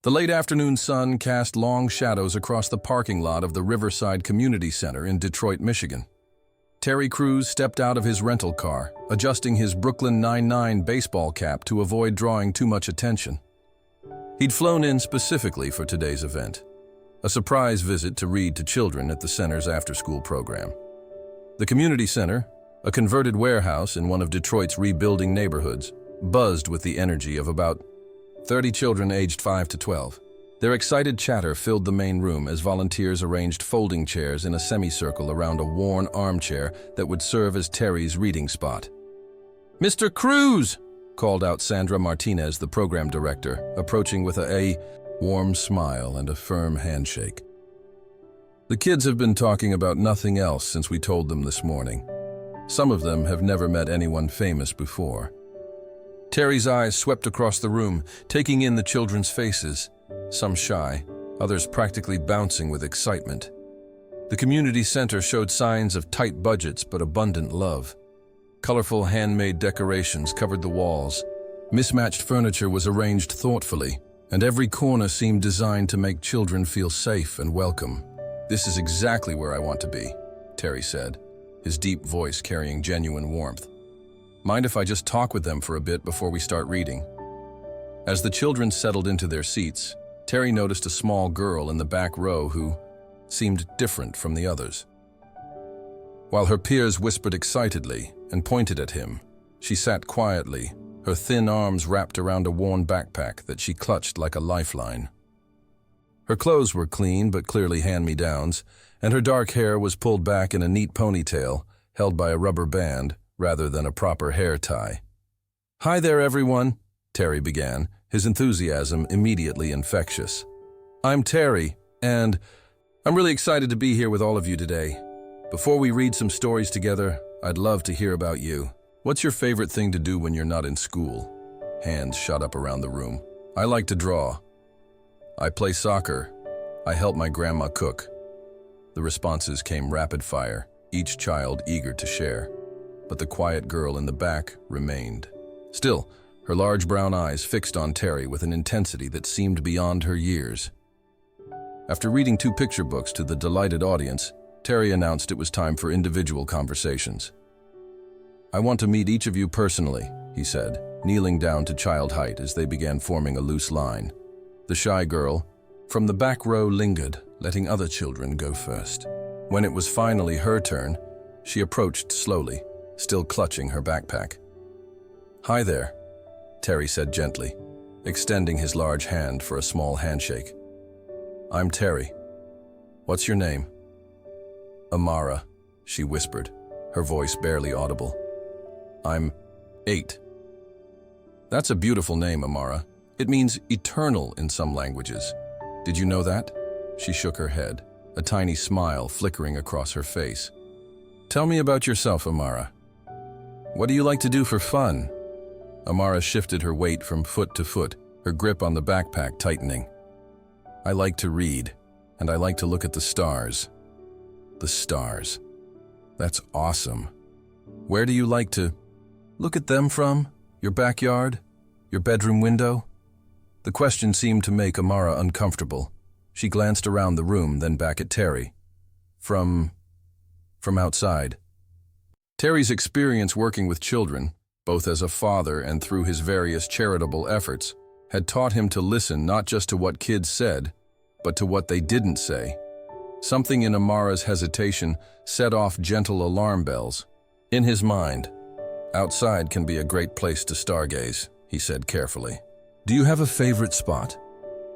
The late afternoon sun cast long shadows across the parking lot of the Riverside Community Center in Detroit, Michigan. Terry Crews stepped out of his rental car, adjusting his Brooklyn Nine-Nine baseball cap to avoid drawing too much attention. He'd flown in specifically for today's event, a surprise visit to read to children at the center's after-school program. The community center, a converted warehouse in one of Detroit's rebuilding neighborhoods, buzzed with the energy of about 30 children aged 5 to 12. Their excited chatter filled the main room as volunteers arranged folding chairs in a semicircle around a worn armchair that would serve as Terry's reading spot. "Mr. Crews!" called out Sandra Martinez, the program director, approaching with a warm smile and a firm handshake. "The kids have been talking about nothing else since we told them this morning. Some of them have never met anyone famous before." Terry's eyes swept across the room, taking in the children's faces, some shy, others practically bouncing with excitement. The community center showed signs of tight budgets but abundant love. Colorful handmade decorations covered the walls. Mismatched furniture was arranged thoughtfully, and every corner seemed designed to make children feel safe and welcome. "This is exactly where I want to be," Terry said, his deep voice carrying genuine warmth. "Mind if I just talk with them for a bit before we start reading?" As the children settled into their seats, Terry noticed a small girl in the back row who seemed different from the others. While her peers whispered excitedly and pointed at him, she sat quietly, her thin arms wrapped around a worn backpack that she clutched like a lifeline. Her clothes were clean but clearly hand-me-downs, and her dark hair was pulled back in a neat ponytail held by a rubber band rather than a proper hair tie. "Hi there, everyone," Terry began, his enthusiasm immediately infectious. "I'm Terry, and I'm really excited to be here with all of you today. Before we read some stories together, I'd love to hear about you. What's your favorite thing to do when you're not in school?" Hands shot up around the room. "I like to draw. I play soccer. I help my grandma cook." The responses came rapid fire, each child eager to share. But the quiet girl in the back remained. Still, her large brown eyes fixed on Terry with an intensity that seemed beyond her years. After reading 2 picture books to the delighted audience, Terry announced it was time for individual conversations. "I want to meet each of you personally," he said, kneeling down to child height as they began forming a loose line. The shy girl from the back row lingered, letting other children go first. When it was finally her turn, she approached slowly, still clutching her backpack. "Hi there," Terry said gently, extending his large hand for a small handshake. "I'm Terry. What's your name?" "Amara," she whispered, her voice barely audible. "I'm 8. "That's a beautiful name, Amara. It means eternal in some languages. Did you know that?" She shook her head, a tiny smile flickering across her face. "Tell me about yourself, Amara. What do you like to do for fun?" Amara shifted her weight from foot to foot, her grip on the backpack tightening. "I like to read, and I like to look at the stars." "The stars. That's awesome. Where do you like to look at them from? Your backyard? Your bedroom window?" The question seemed to make Amara uncomfortable. She glanced around the room, then back at Terry. From outside. Terry's experience working with children, both as a father and through his various charitable efforts, had taught him to listen not just to what kids said, but to what they didn't say. Something in Amara's hesitation set off gentle alarm bells. In his mind, "Outside can be a great place to stargaze," he said carefully. "Do you have a favorite spot?"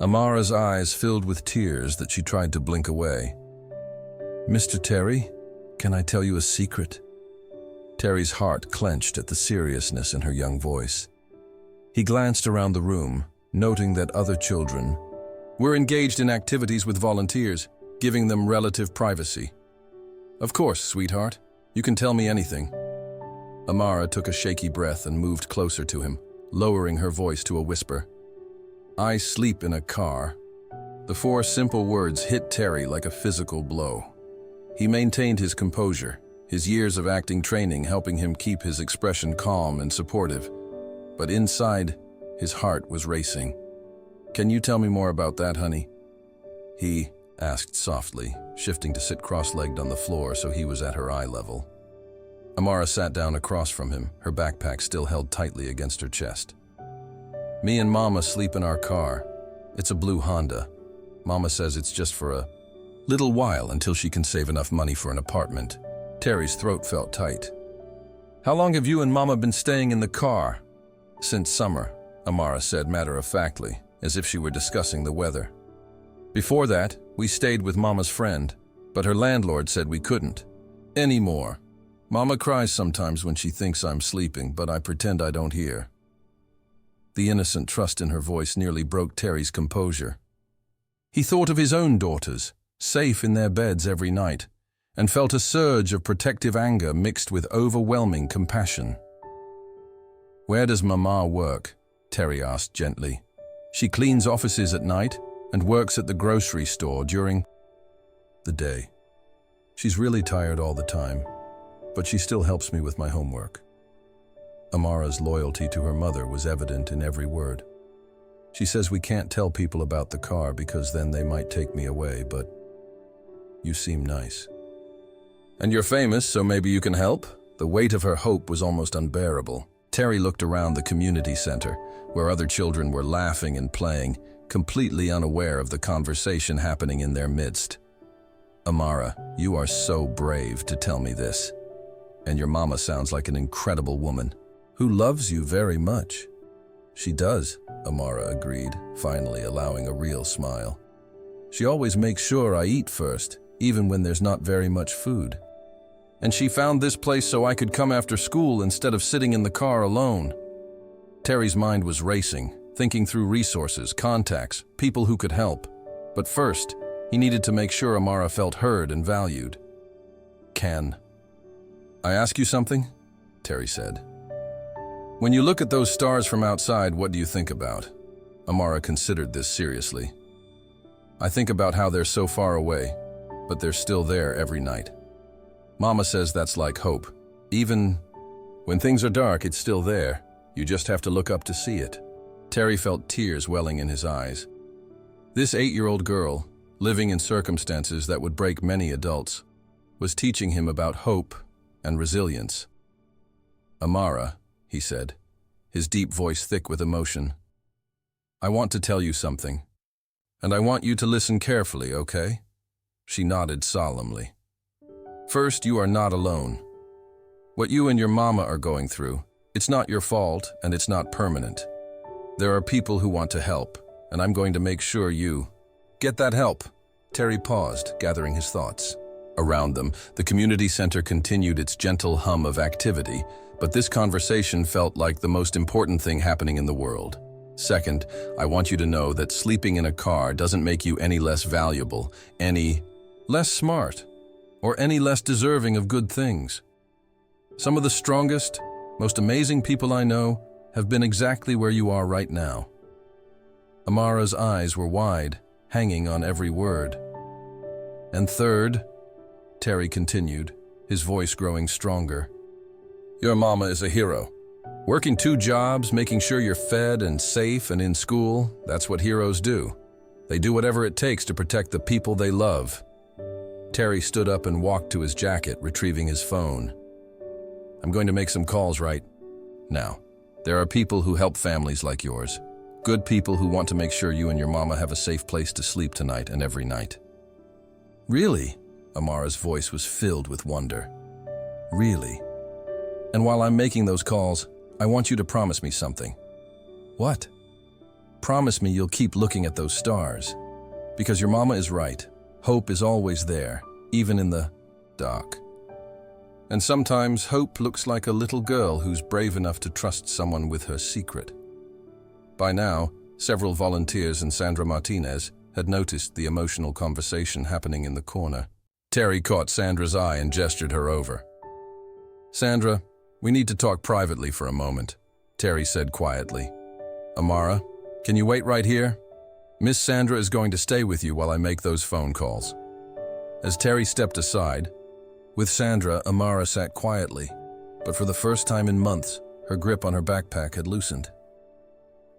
Amara's eyes filled with tears that she tried to blink away. "Mr. Terry, can I tell you a secret?" Terry's heart clenched at the seriousness in her young voice. He glanced around the room, noting that other children were engaged in activities with volunteers, giving them relative privacy. "Of course, sweetheart. You can tell me anything." Amara took a shaky breath and moved closer to him, lowering her voice to a whisper. "I sleep in a car." The 4 simple words hit Terry like a physical blow. He maintained his composure, his years of acting training helping him keep his expression calm and supportive. But inside, his heart was racing. Can you tell me more about that, honey? He asked softly, shifting to sit cross-legged on the floor so he was at her eye level. Amara sat down across from him, her backpack still held tightly against her chest. Me and Mama sleep in our car. It's a blue Honda. Mama says it's just for a little while until she can save enough money for an apartment. Terry's throat felt tight. How long have you and Mama been staying in the car? Since summer, Amara said matter-of-factly, as if she were discussing the weather. Before that, we stayed with Mama's friend, but her landlord said we couldn't. Anymore. Mama cries sometimes when she thinks I'm sleeping, but I pretend I don't hear. The innocent trust in her voice nearly broke Terry's composure. He thought of his own daughters, safe in their beds every night, and felt a surge of protective anger mixed with overwhelming compassion. Where does Mama work? Terry asked gently. She cleans offices at night and works at the grocery store during the day. She's really tired all the time, but she still helps me with my homework. Amara's loyalty to her mother was evident in every word. She says we can't tell people about the car because then they might take me away, but you seem nice. And you're famous, so maybe you can help? The weight of her hope was almost unbearable. Terry looked around the community center, where other children were laughing and playing, completely unaware of the conversation happening in their midst. Amara, you are so brave to tell me this. And your mama sounds like an incredible woman, who loves you very much. She does, Amara agreed, finally allowing a real smile. She always makes sure I eat first, even when there's not very much food. And she found this place so I could come after school instead of sitting in the car alone. Terry's mind was racing, thinking through resources, contacts, people who could help. But first, he needed to make sure Amara felt heard and valued. Can I ask you something? Terry said. When you look at those stars from outside, what do you think about? Amara considered this seriously. I think about how they're so far away, but they're still there every night. Mama says that's like hope. Even when things are dark, it's still there. You just have to look up to see it. Terry felt tears welling in his eyes. This 8-year-old girl, living in circumstances that would break many adults, was teaching him about hope and resilience. Amara, he said, his deep voice thick with emotion. I want to tell you something, and I want you to listen carefully, okay? She nodded solemnly. First, you are not alone. What you and your mama are going through, it's not your fault and it's not permanent. There are people who want to help, and I'm going to make sure you get that help. Terry paused, gathering his thoughts. Around them, the community center continued its gentle hum of activity, but this conversation felt like the most important thing happening in the world. Second, I want you to know that sleeping in a car doesn't make you any less valuable, any less smart, or any less deserving of good things. Some of the strongest, most amazing people I know have been exactly where you are right now. Amara's eyes were wide, hanging on every word. And third, Terry continued, his voice growing stronger, your mama is a hero. Working 2 jobs, making sure you're fed and safe and in school, that's what heroes do. They do whatever it takes to protect the people they love. Terry stood up and walked to his jacket, retrieving his phone. I'm going to make some calls right now. There are people who help families like yours. Good people who want to make sure you and your mama have a safe place to sleep tonight and every night. Really? Amara's voice was filled with wonder. Really? And while I'm making those calls, I want you to promise me something. What? Promise me you'll keep looking at those stars. Because your mama is right. Hope is always there, even in the dark. And sometimes hope looks like a little girl who's brave enough to trust someone with her secret. By now, several volunteers and Sandra Martinez had noticed the emotional conversation happening in the corner. Terry caught Sandra's eye and gestured her over. Sandra, we need to talk privately for a moment, Terry said quietly. Amara, can you wait right here? Miss Sandra is going to stay with you while I make those phone calls. As Terry stepped aside, with Sandra, Amara sat quietly, but for the first time in months, her grip on her backpack had loosened.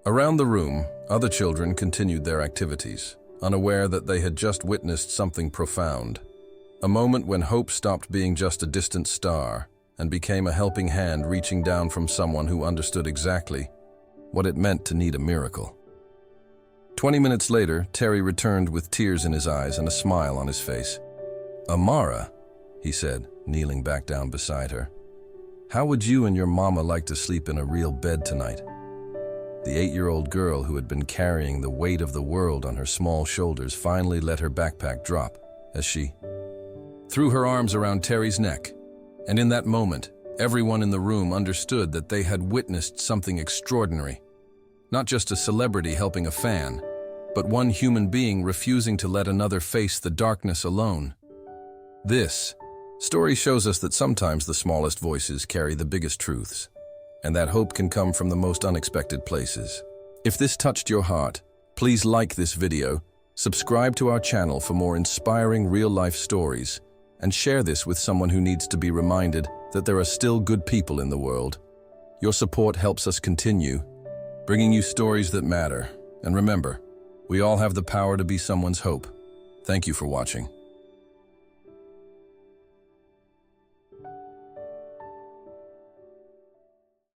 Around the room, other children continued their activities, unaware that they had just witnessed something profound. A moment when hope stopped being just a distant star and became a helping hand reaching down from someone who understood exactly what it meant to need a miracle. 20 minutes later, Terry returned with tears in his eyes and a smile on his face. "Amara," he said, kneeling back down beside her, "how would you and your mama like to sleep in a real bed tonight?" The 8-year-old girl who had been carrying the weight of the world on her small shoulders finally let her backpack drop as she threw her arms around Terry's neck. And in that moment, everyone in the room understood that they had witnessed something extraordinary. Not just a celebrity helping a fan, but one human being refusing to let another face the darkness alone. This story shows us that sometimes the smallest voices carry the biggest truths, and that hope can come from the most unexpected places. If this touched your heart, please like this video, subscribe to our channel for more inspiring real-life stories, and share this with someone who needs to be reminded that there are still good people in the world. Your support helps us continue, bringing you stories that matter. And remember, we all have the power to be someone's hope. Thank you for watching.